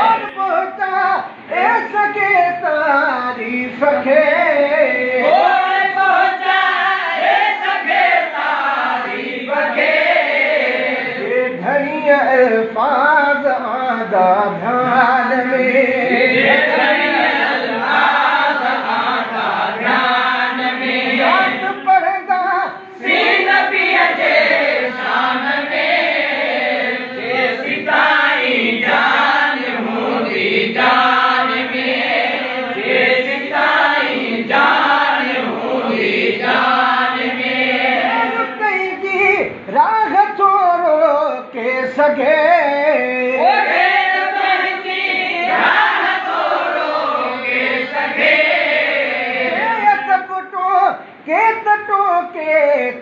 और पहुंचा ऐसा के तारीफ के अल्फाज आदा ध्यान में याद पढ़दा सी नबी जे शान में सिताई जान होंदी जान में सिताई जान होंदी जान में कहीं की राह छोड़ो के सगे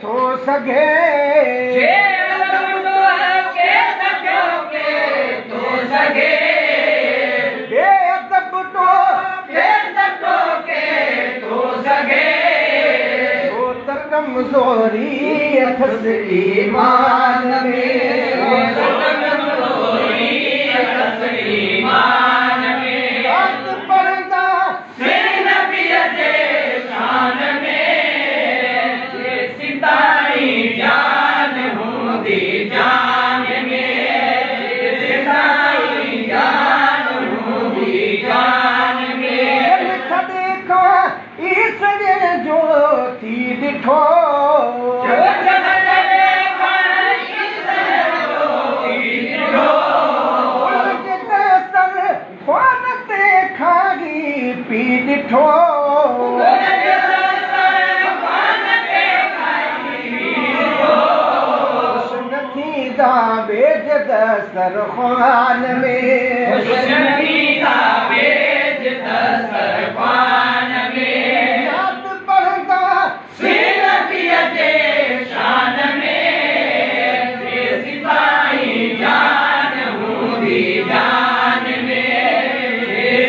थो सगे कमजोरी ईमान में पढ़ंदा नबी जे शान में सिताई जान होंदी जान में सिताई जान होंदी जान में देखो ईश्वर जो थी दिखो पी दिठो सुनती दावे जद सरखान में याद पढ़दा सी नबी जे शान में सिताई जान होंदी जान में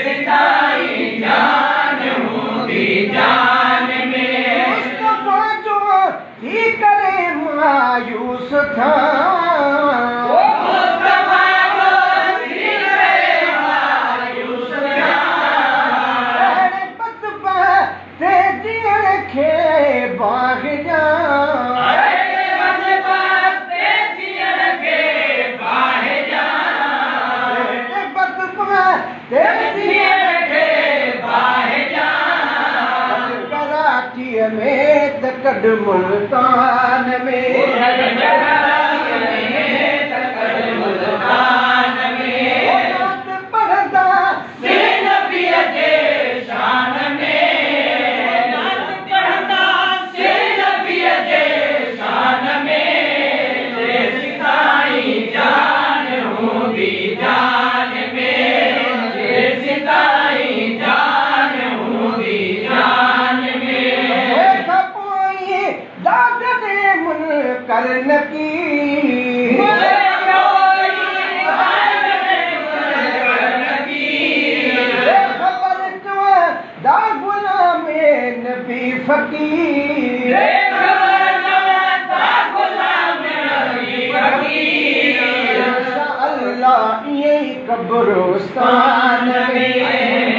सिताई जान होंदी जान में मुस्तफा जो ही करे मायूस था बाग जा कराची में तकड़ मुल्तान में पढ़दा सी नबी जे शान में जान होंदी जान में सिताई जान होंदी जान में कोई दाद दे मुनकर नकीर खबर तो दा गुलाम नबी फकीर कब्रिस्तान में